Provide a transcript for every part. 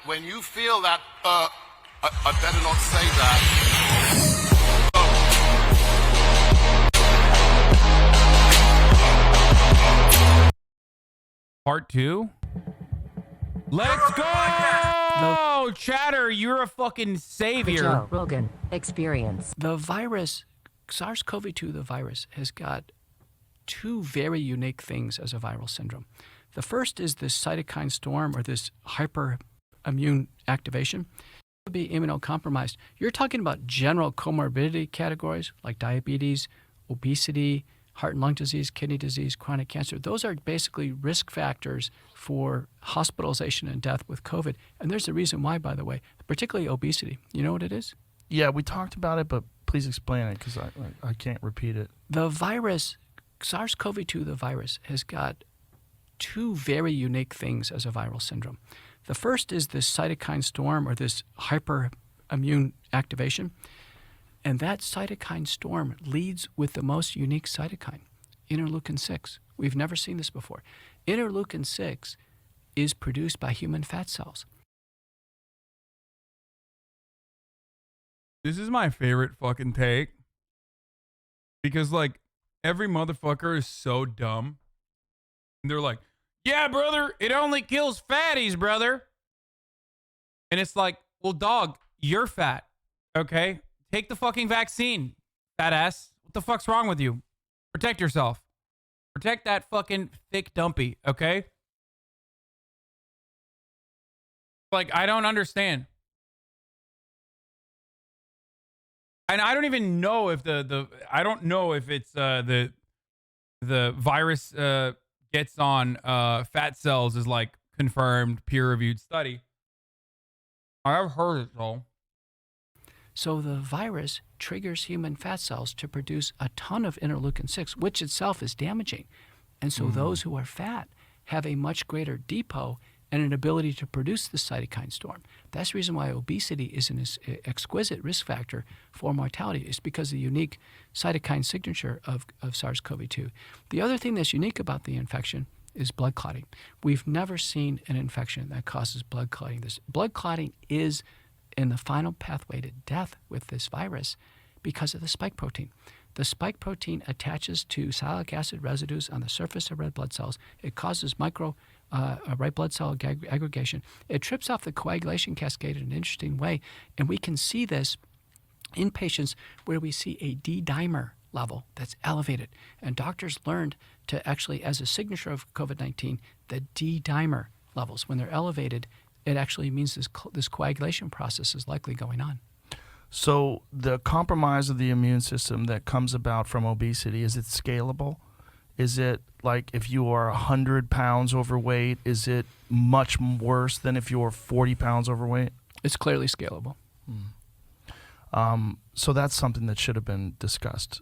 when you feel that, I better not say that. Part 2? Let's go! Chatter, you're a fucking savior. Rogan experience. The virus, SARS-CoV-2, the virus, has got two very unique things as a viral syndrome. The first is this cytokine storm, or this hyperimmune activation. To be immunocompromised, you're talking about general comorbidity categories like diabetes, obesity, heart and lung disease, kidney disease, chronic cancer. Those are basically risk factors for hospitalization and death with COVID. And there's a reason why, by the way, particularly obesity. You know what it is? Yeah, we talked about it, but please explain it because I can't repeat it. The virus, SARS-CoV-2, the virus, has got two very unique things as a viral syndrome. The first is this cytokine storm, or this hyperimmune activation. And that cytokine storm leads with the most unique cytokine, interleukin-6. We've never seen this before. Interleukin-6 is produced by human fat cells. This is my favorite fucking take. Because, like, every motherfucker is so dumb. And they're like, yeah, brother, it only kills fatties, brother. And it's like, well, dog, you're fat, okay? Take the fucking vaccine, fat ass. What the fuck's wrong with you? Protect yourself. Protect that fucking thick dumpy, okay? Like, I don't understand. And I don't even know if I don't know if it's the virus gets on fat cells is like confirmed peer-reviewed study. I've heard it though. So the virus triggers human fat cells to produce a ton of interleukin-6, which itself is damaging. And so those who are fat have a much greater depot and an ability to produce the cytokine storm. That's the reason why obesity is an exquisite risk factor for mortality. It's because of the unique cytokine signature of SARS-CoV-2. The other thing that's unique about the infection is blood clotting. We've never seen an infection that causes blood clotting. This blood clotting is in the final pathway to death with this virus because of the spike protein. The spike protein attaches to sialic acid residues on the surface of red blood cells. It causes red blood cell aggregation. It trips off the coagulation cascade in an interesting way, and we can see this in patients where we see a D-dimer level that's elevated. And doctors learned to actually, as a signature of COVID-19, the D-dimer levels, when they're elevated, it actually means this coagulation process is likely going on. So the compromise of the immune system that comes about from obesity, is it scalable? Is it like if you are 100 pounds overweight, is it much worse than if you're 40 pounds overweight? It's clearly scalable. So that's something that should have been discussed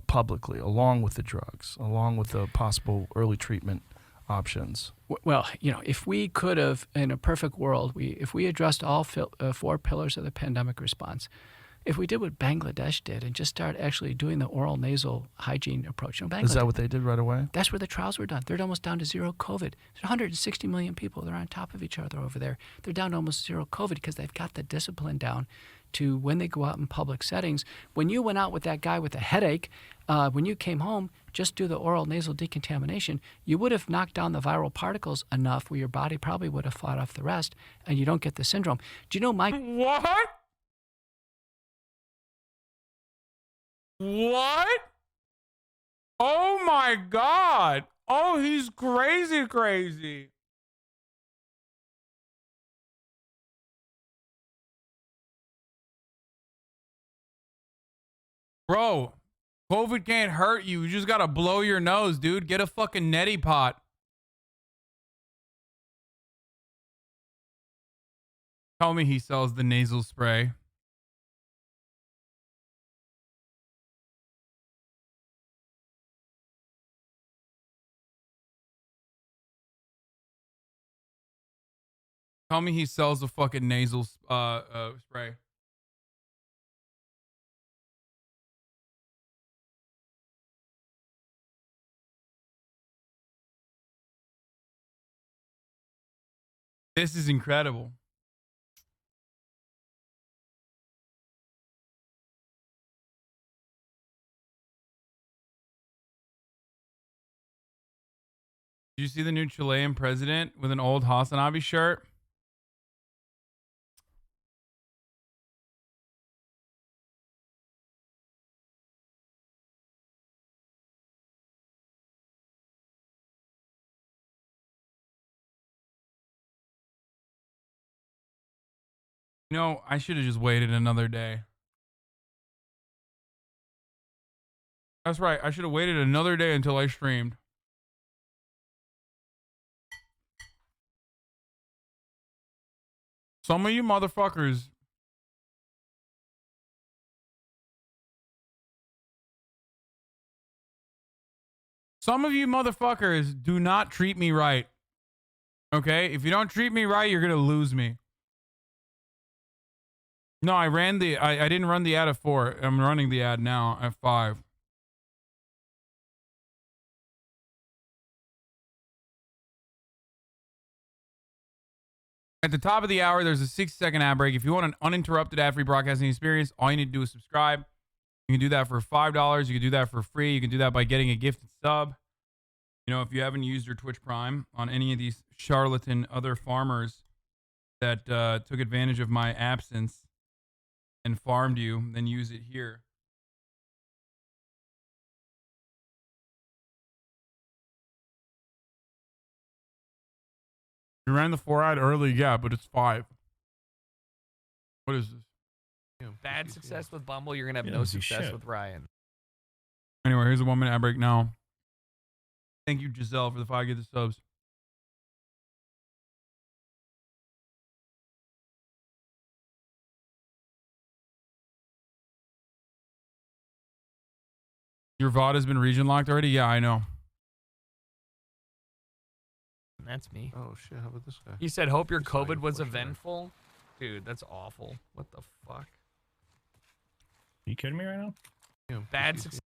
publicly, along with the drugs, along with the possible early treatment options. Well, you know, if we could have, in a perfect world, if we addressed all four pillars of the pandemic response, if we did what Bangladesh did and just start actually doing the oral nasal hygiene approach. You know, Is that what they did right away? That's where the trials were done. They're almost down to zero COVID. There's 160 million people. They're on top of each other over there. They're down to almost zero COVID because they've got the discipline down to when they go out in public settings. When you went out with that guy with a headache, when you came home, just do the oral nasal decontamination, you would have knocked down the viral particles enough where your body probably would have fought off the rest and you don't get the syndrome. Do you know my... What? What? Oh my God. Oh, he's crazy, crazy. Bro, COVID can't hurt you. You just gotta blow your nose, dude. Get a fucking neti pot. Tell me he sells the nasal spray. Tell me he sells the fucking nasal spray. This is incredible. Did you see the new Chilean president with an old HasanAbi shirt? You know, I should have just waited another day. That's right. I should have waited another day until I streamed. Some of you motherfuckers. Some of you motherfuckers do not treat me right. Okay? If you don't treat me right, you're going to lose me. No, I didn't run the ad at 4. I'm running the ad now at 5. At the top of the hour, there's a 60-second ad break. If you want an uninterrupted ad-free broadcasting experience, all you need to do is subscribe. You can do that for $5. You can do that for free. You can do that by getting a gifted sub. You know, if you haven't used your Twitch Prime on any of these charlatan other farmers that took advantage of my absence and farmed you, then use it here. You ran the 4 ad early, yeah, but it's 5. What is this? Bad success with Bumble, you're gonna have no success with Ryan. Anyway, here's a 1-minute ad break now. Thank you, Giselle, for the 5 gifted subs. Your VOD has been region locked already? Yeah, I know. That's me. Oh shit, how about this guy? He said, hope your Just saw COVID you was for sure. eventful. Dude, that's awful. What the fuck? You kidding me right now? Yeah, Bad PCC. success.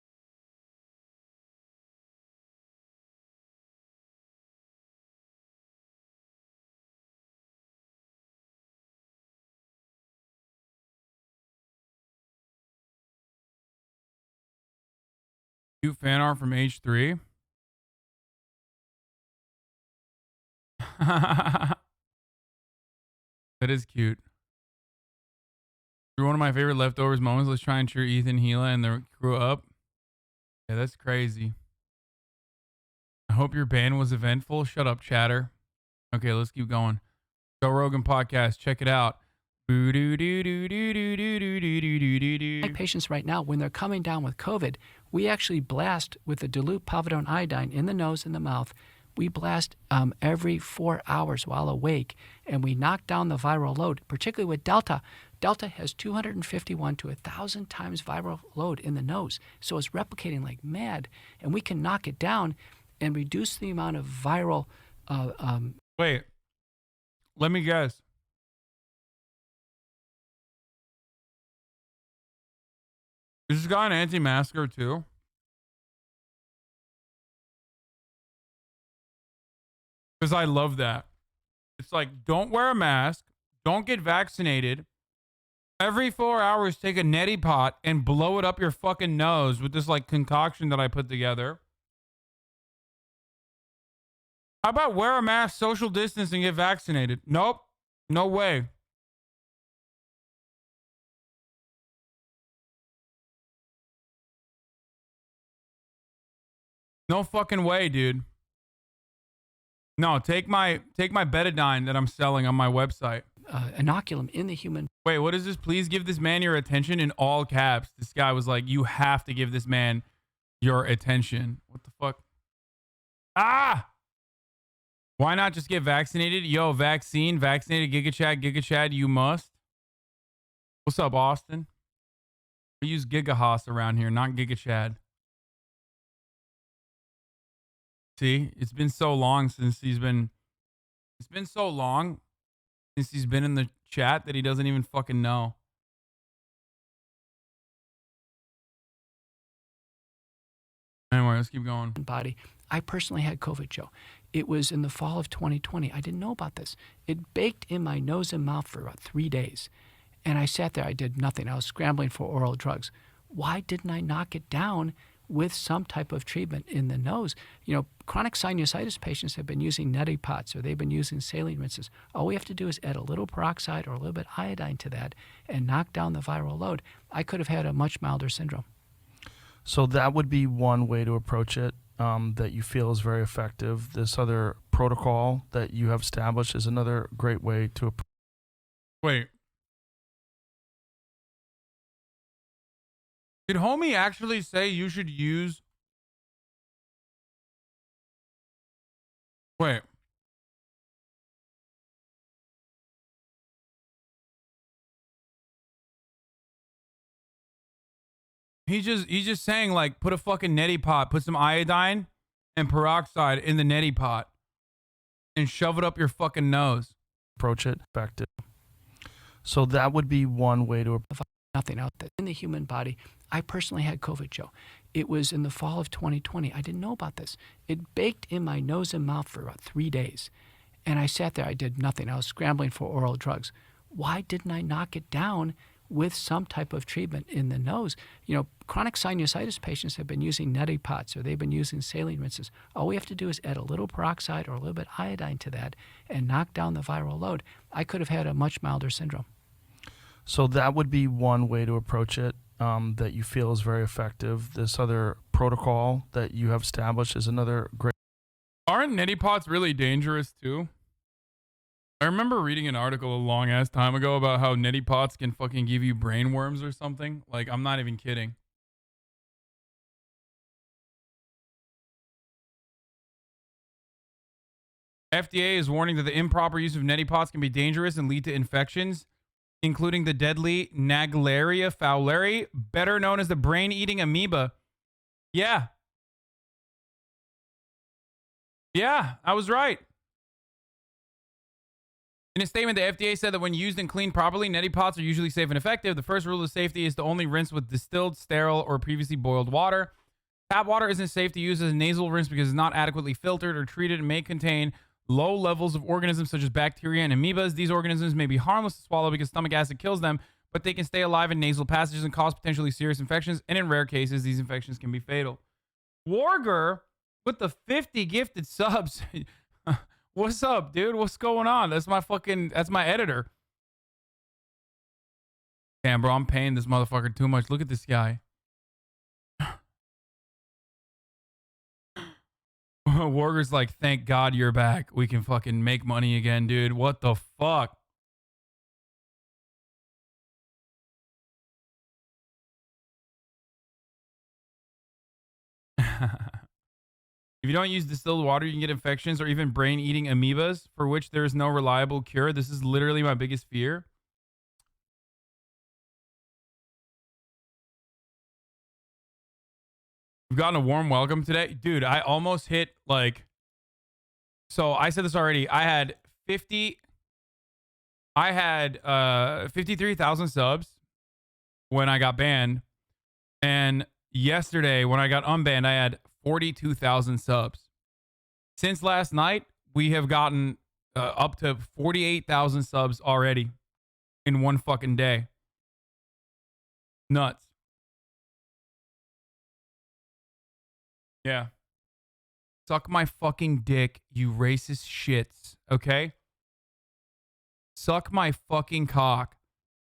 Cute fan art from H3. That is cute. You're one of my favorite leftovers moments. Let's try and cheer Ethan, Gila, and the crew up. Yeah, that's crazy. I hope your band was eventful. Shut up, chatter. Okay, let's keep going. Joe Rogan podcast. Check it out. My patients right now, when they're coming down with COVID, we actually blast with the dilute povidone iodine in the nose and the mouth. We blast every 4 hours while awake, and we knock down the viral load, particularly with Delta. Delta has 251 to 1,000 times viral load in the nose, so it's replicating like mad, and we can knock it down and reduce the amount of viral. Wait, let me guess. Is this guy an anti-masker too? Because I love that. It's like, don't wear a mask, don't get vaccinated. Every 4 hours, take a neti pot and blow it up your fucking nose with this like concoction that I put together. How about wear a mask, social distance, and get vaccinated? Nope. No way. No fucking way, dude. No, take my betadine that I'm selling on my website. Inoculum in the human. Wait, what is this? Please give this man your attention in all caps. This guy was like, you have to give this man your attention. What the fuck? Ah! Why not just get vaccinated? Yo, vaccinated, GigaChad, you must. What's up, Austin? We use GigaHoss around here, not GigaChad. See, it's been so long since he's been in the chat that he doesn't even fucking know. Anyway, let's keep going. Body. I personally had COVID, Joe. It was in the fall of 2020. I didn't know about this. It baked in my nose and mouth for about 3 days. And I sat there. I did nothing. I was scrambling for oral drugs. Why didn't I knock it down with some type of treatment in the nose? You know, chronic sinusitis patients have been using neti pots or they've been using saline rinses. All we have to do is add a little peroxide or a little bit iodine to that and knock down the viral load. I could have had a much milder syndrome. So that would be one way to approach it that you feel is very effective. This other protocol that you have established is another great way to approach. Wait. Did homie actually say you should use... Wait. He's just saying, like, put a fucking neti pot, put some iodine and peroxide in the neti pot and shove it up your fucking nose. Approach it effective. So that would be one way to approach. Nothing out there in the human body. I personally had COVID, Joe. It was in the fall of 2020. I didn't know about this. It baked in my nose and mouth for about 3 days. And I sat there. I did nothing. I was scrambling for oral drugs. Why didn't I knock it down with some type of treatment in the nose? You know, chronic sinusitis patients have been using neti pots or they've been using saline rinses. All we have to do is add a little peroxide or a little bit iodine to that and knock down the viral load. I could have had a much milder syndrome. So that would be one way to approach it that you feel is very effective. This other protocol that you have established is another great. Aren't neti pots really dangerous too? I remember reading an article a long ass time ago about how neti pots can fucking give you brain worms or something. Like, I'm not even kidding. FDA is warning that the improper use of neti pots can be dangerous and lead to infections, including the deadly Naegleria fowleri, better known as the brain-eating amoeba. Yeah. Yeah, I was right. In a statement, the FDA said that when used and cleaned properly, neti pots are usually safe and effective. The first rule of safety is to only rinse with distilled, sterile, or previously boiled water. Tap water isn't safe to use as a nasal rinse because it's not adequately filtered or treated and may contain low levels of organisms such as bacteria and amoebas. These organisms may be harmless to swallow because stomach acid kills them, but they can stay alive in nasal passages and cause potentially serious infections. And in rare cases, these infections can be fatal. Warger with the 50 gifted subs. What's up, dude? What's going on? That's my editor. Damn, bro, I'm paying this motherfucker too much. Look at this guy. Warger's like, thank God you're back. We can fucking make money again, dude. What the fuck? If you don't use distilled water, you can get infections or even brain-eating amoebas for which there is no reliable cure. This is literally my biggest fear. We've gotten a warm welcome today. Dude, I almost hit like... So I said this already. I had 53,000 subs when I got banned. And yesterday when I got unbanned, I had 42,000 subs. Since last night, we have gotten up to 48,000 subs already in one fucking day. Nuts. Yeah. Suck my fucking dick, you racist shits. Okay? Suck my fucking cock.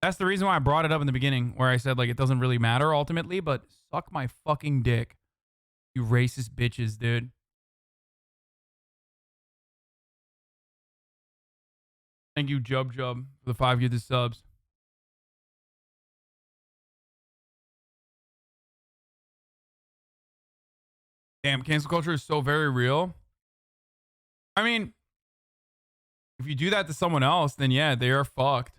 That's the reason why I brought it up in the beginning, where I said, like, it doesn't really matter ultimately, but suck my fucking dick. You racist bitches, dude. Thank you, Jub, for the 5 gifted subs. Damn, cancel culture is so very real. I mean, if you do that to someone else, then yeah, they are fucked.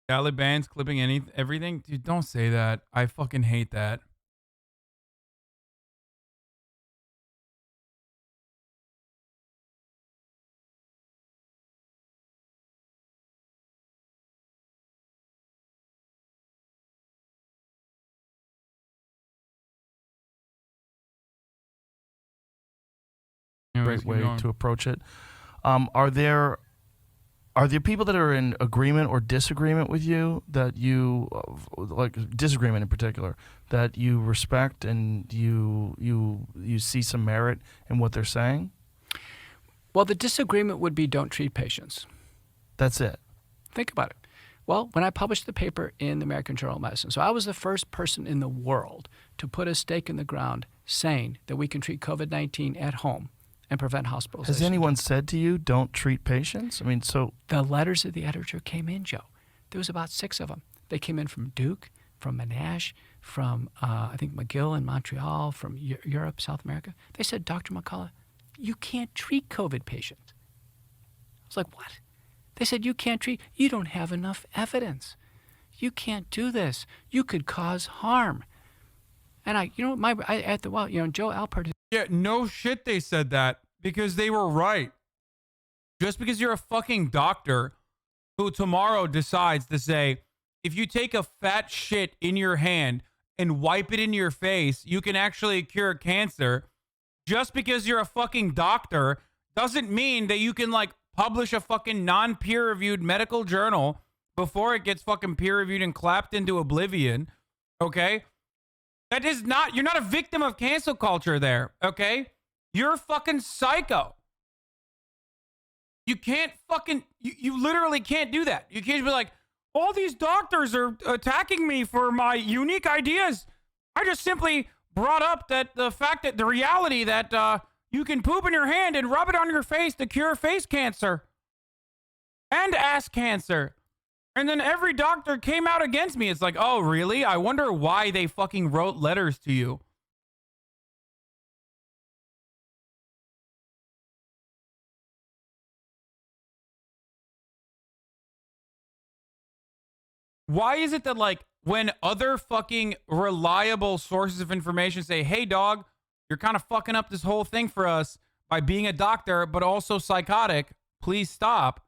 Taliban's clipping everything? Dude, don't say that. I fucking hate that. great way to approach it. Are there people that are in agreement or disagreement with you that you like, disagreement in particular, that you respect and you see some merit in what they're saying? Well, the disagreement would be don't treat patients. That's it. Think about it. Well, when I published the paper in the American Journal of Medicine, so I was the first person in the world to put a stake in the ground saying that we can treat COVID-19 at home and prevent hospitalization. Has anyone said to you, don't treat patients? I mean, so... The letters of the editor came in, Joe. There was about 6 of them. They came in from Duke, from Monash, from, I think, McGill in Montreal, from Europe, South America. They said, Dr. McCullough, you can't treat COVID patients. I was like, what? They said, you can't treat, you don't have enough evidence. You can't do this. You could cause harm. And Joe Alpert. Yeah, no shit they said that because they were right. Just because you're a fucking doctor who tomorrow decides to say, if you take a fat shit in your hand and wipe it in your face, you can actually cure cancer. Just because you're a fucking doctor doesn't mean that you can like publish a fucking non-peer-reviewed medical journal before it gets fucking peer-reviewed and clapped into oblivion, okay? That is not, you're not a victim of cancel culture there, okay? You're fucking psycho. You can't fucking, you literally can't do that. You can't be like, all these doctors are attacking me for my unique ideas. I just simply brought up that the fact that the reality that you can poop in your hand and rub it on your face to cure face cancer and ass cancer. And then every doctor came out against me. It's like, oh, really? I wonder why they fucking wrote letters to you. Why is it that, like, when other fucking reliable sources of information say, hey, dog, you're kind of fucking up this whole thing for us by being a doctor, but also psychotic, please stop.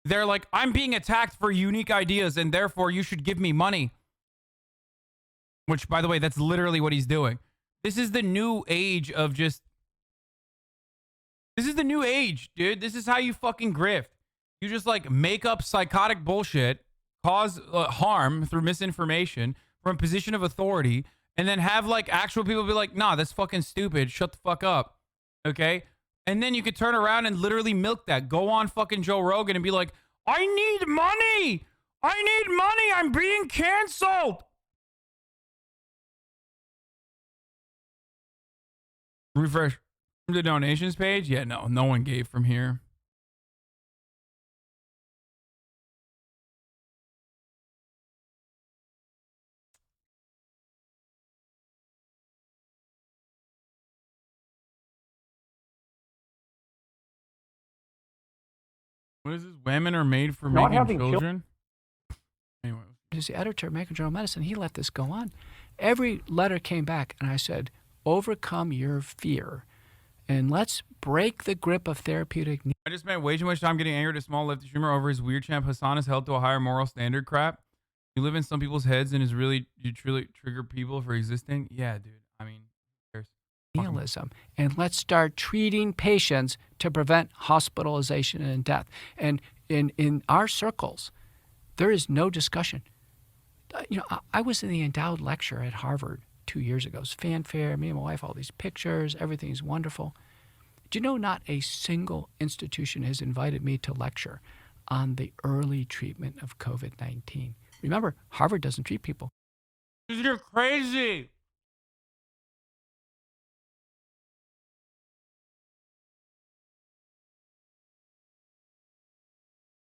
They're like, I'm being attacked for unique ideas, and therefore you should give me money. Which, by the way, that's literally what he's doing. This is the new age of just... This is the new age, dude. This is how you fucking grift. You just, like, make up psychotic bullshit, cause harm through misinformation from a position of authority, and then have, like, actual people be like, nah, that's fucking stupid. Shut the fuck up. Okay? And then you could turn around and literally milk that. Go on fucking Joe Rogan and be like, I need money. I need money. I'm being canceled. Refresh the donations page. Yeah, no one gave from here. What is this? Women are made for making children? Anyway. As the editor of American Journal of Medicine, he let this go on. Every letter came back, and I said, overcome your fear, and let's break the grip of therapeutic need. I just spent way too much time getting angry at a small lefty streamer over his weird champ Hassan has held to a higher moral standard crap. You live in some people's heads and you truly trigger people for existing? Yeah, dude. I mean, Nihilism, and let's start treating patients to prevent hospitalization and death. And in our circles, there is no discussion. I was in the endowed lecture at Harvard 2 years ago. It was fanfare, me and my wife, all these pictures, everything's wonderful. Do you know not a single institution has invited me to lecture on the early treatment of COVID-19? Remember, Harvard doesn't treat people. You're crazy.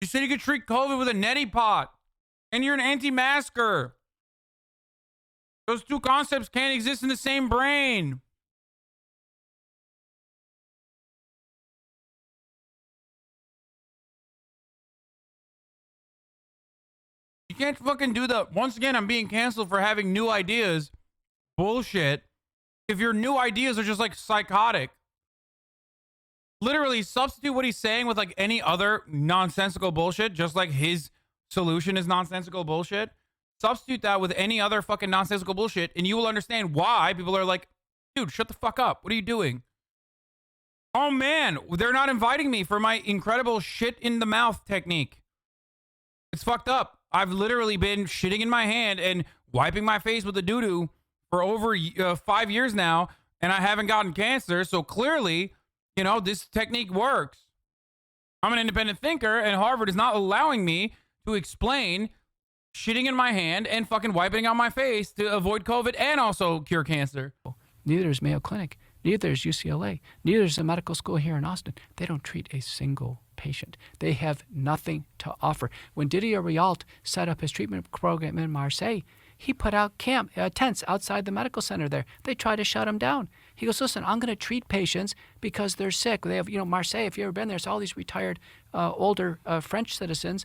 You said you could treat COVID with a neti pot, and you're an anti-masker. Those two concepts can't exist in the same brain. You can't fucking do the, once again, I'm being canceled for having new ideas. Bullshit. If your new ideas are just like psychotic. Literally substitute what he's saying with like any other nonsensical bullshit, just like his solution is nonsensical bullshit. Substitute that with any other fucking nonsensical bullshit, and you will understand why people are like, dude, shut the fuck up. What are you doing? Oh man, they're not inviting me for my incredible shit in the mouth technique. It's fucked up. I've literally been shitting in my hand and wiping my face with a doo-doo for over 5 years now, and I haven't gotten cancer. So clearly, you know, this technique works. I'm an independent thinker, and Harvard is not allowing me to explain shitting in my hand and fucking wiping on my face to avoid COVID and also cure cancer. Neither is Mayo Clinic. Neither is UCLA. Neither is a medical school here in Austin. They don't treat a single patient. They have nothing to offer. When Didier Rialt set up his treatment program in Marseille, he put out tents outside the medical center there. They tried to shut him down. He goes, listen, I'm going to treat patients because they're sick. They have, Marseille, if you've ever been there, it's all these retired, older French citizens,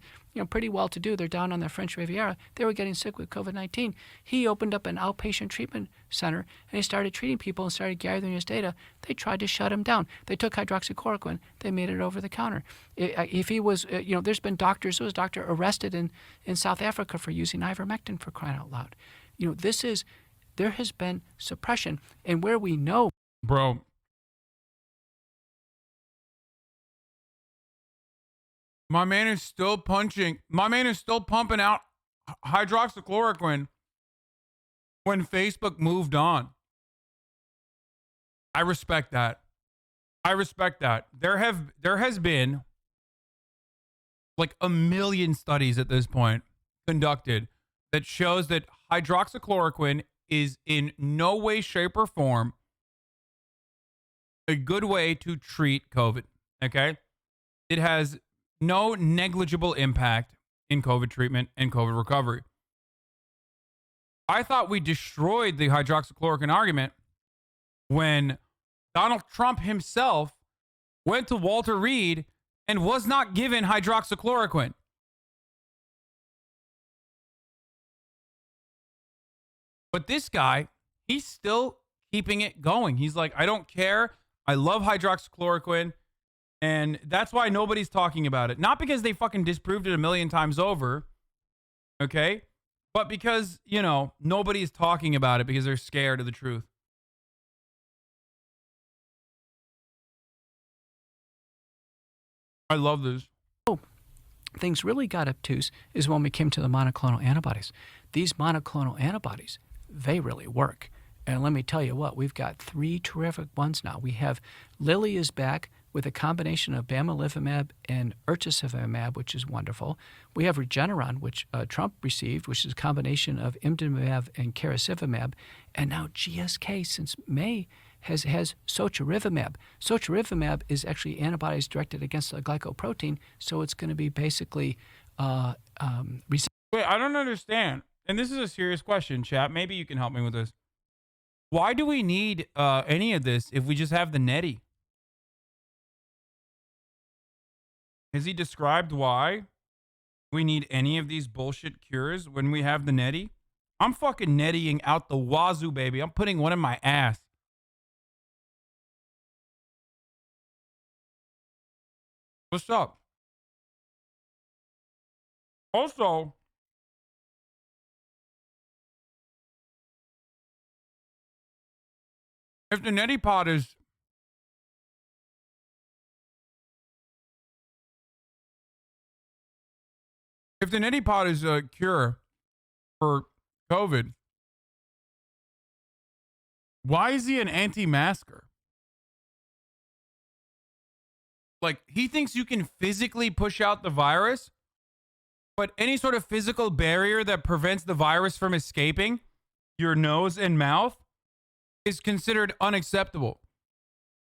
pretty well-to-do. They're down on the French Riviera. They were getting sick with COVID-19. He opened up an outpatient treatment center, and he started treating people and started gathering his data. They tried to shut him down. They took hydroxychloroquine. They made it over the counter. If he was, there's been doctors, there was a doctor arrested in South Africa for using ivermectin, for crying out loud. There has been suppression, and where we know. Bro. My man is still punching. My man is still pumping out hydroxychloroquine when Facebook moved on. I respect that. I respect that. There has been like 1 million studies at this point conducted that shows that hydroxychloroquine is in no way, shape, or form a good way to treat COVID. Okay? It has no negligible impact in COVID treatment and COVID recovery. I thought we destroyed the hydroxychloroquine argument when Donald Trump himself went to Walter Reed and was not given hydroxychloroquine. But this guy, he's still keeping it going. He's like, I don't care. I love hydroxychloroquine. And that's why nobody's talking about it. Not because they fucking disproved it 1 million times over. Okay? But because, nobody's talking about it because they're scared of the truth. I love this. Things really got obtuse is when we came to the monoclonal antibodies. These monoclonal antibodies, they really work. And let me tell you what, we've got 3 terrific ones now. We have Lilly is back with a combination of bamlanivimab and ertesivimab, which is wonderful. We have Regeneron, which Trump received, which is a combination of imdimimab and carasivimab. And now GSK, since May, has socherivimab. Socherivimab is actually antibodies directed against the glycoprotein, so it's going to be basically... Wait, I don't understand. And this is a serious question, chat. Maybe you can help me with this. Why do we need any of this if we just have the neti? Has he described why we need any of these bullshit cures when we have the neti? I'm fucking nettying out the wazoo, baby. I'm putting one in my ass. What's up? Also, if the neti pot is a cure for COVID, why is he an anti-masker? Like, he thinks you can physically push out the virus, but any sort of physical barrier that prevents the virus from escaping your nose and mouth is considered unacceptable,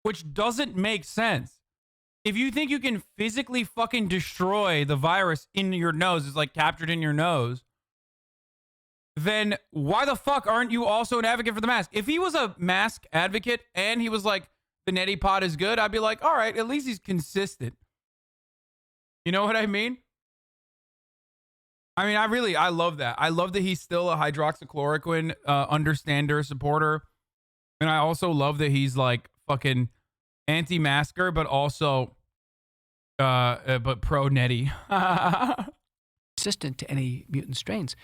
which doesn't make sense. If you think you can physically fucking destroy the virus in your nose, it's like captured in your nose, then why the fuck aren't you also an advocate for the mask? If he was a mask advocate and he was like, the neti pot is good, I'd be like, all right, at least he's consistent. You know what I mean? I love that. I love that he's still a hydroxychloroquine understander, supporter. And I also love that he's like fucking anti-masker, but also but pro-neti. Resistant to any mutant strains.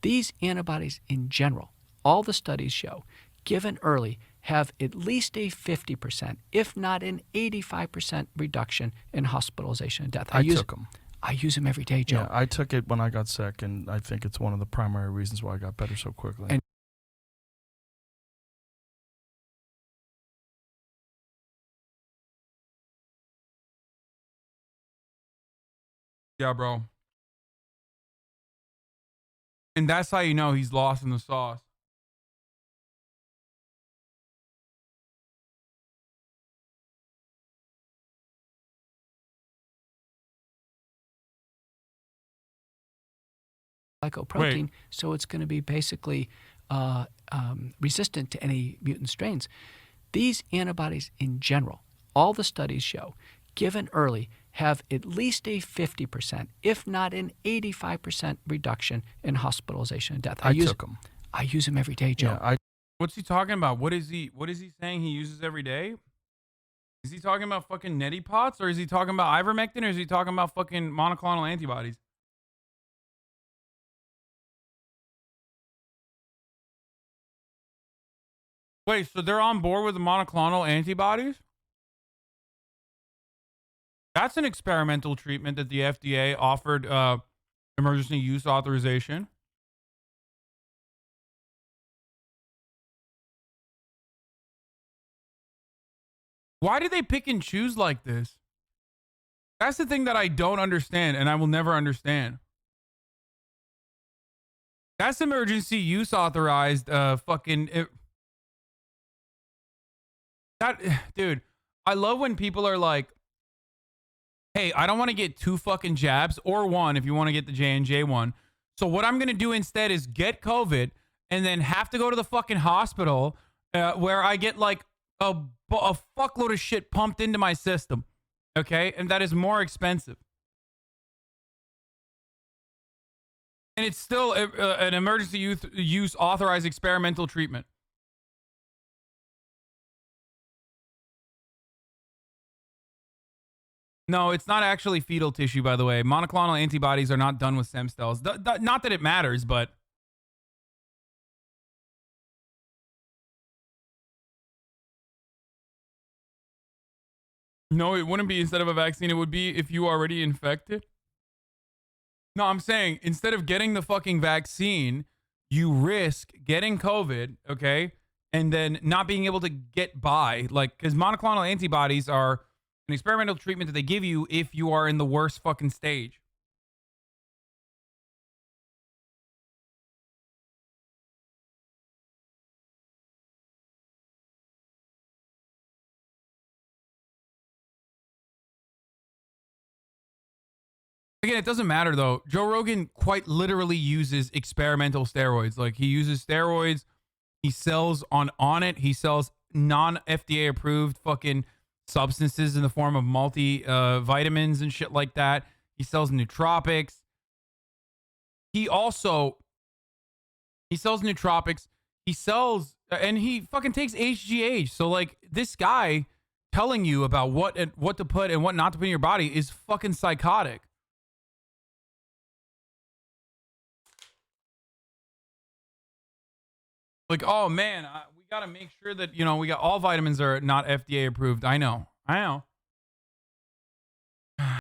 These antibodies in general, all the studies show, given early, have at least a 50%, if not an 85% reduction in hospitalization and death. I took them. I use them every day, Joe. Yeah, I took it when I got sick, and I think it's one of the primary reasons why I got better so quickly. And Yeah, bro. And that's how you know he's lost in the sauce. glycoprotein, so it's going to be basically resistant to any mutant strains. These antibodies in general, all the studies show, given early, have at least a 50%, if not an 85% reduction in hospitalization and death. I took them. I use them every day, Joe. Yeah, What's he talking about? What is he saying he uses every day? Is he talking about fucking neti pots, or is he talking about ivermectin, or is he talking about fucking monoclonal antibodies? Wait, so they're on board with the monoclonal antibodies? That's an experimental treatment that the FDA offered emergency use authorization. Why do they pick and choose like this? That's the thing that I don't understand, and I will never understand. That's emergency use authorized dude, I love when people are like, hey, I don't want to get 2 fucking jabs, or 1 if you want to get the J&J one. So what I'm going to do instead is get COVID and then have to go to the fucking hospital where I get like a fuckload of shit pumped into my system. Okay? And that is more expensive. And it's still an emergency use authorized experimental treatment. No, it's not actually fetal tissue, by the way. Monoclonal antibodies are not done with stem cells. Not that it matters, but... No, it wouldn't be instead of a vaccine. It would be if you are already infected. No, I'm saying instead of getting the fucking vaccine, you risk getting COVID, okay? And then not being able to get by. Like, because monoclonal antibodies are an experimental treatment that they give you if you are in the worst fucking stage. Again, it doesn't matter though. Joe Rogan quite literally uses experimental steroids. Like, he uses steroids. He sells on it. He sells non-FDA approved fucking substances in the form of vitamins and shit like that. He sells nootropics. He sells nootropics. He sells, and he fucking takes HGH. So like, this guy telling you about what to put and what not to put in your body is fucking psychotic. Like, oh man, we got to make sure that, we got all vitamins are not FDA approved. I know.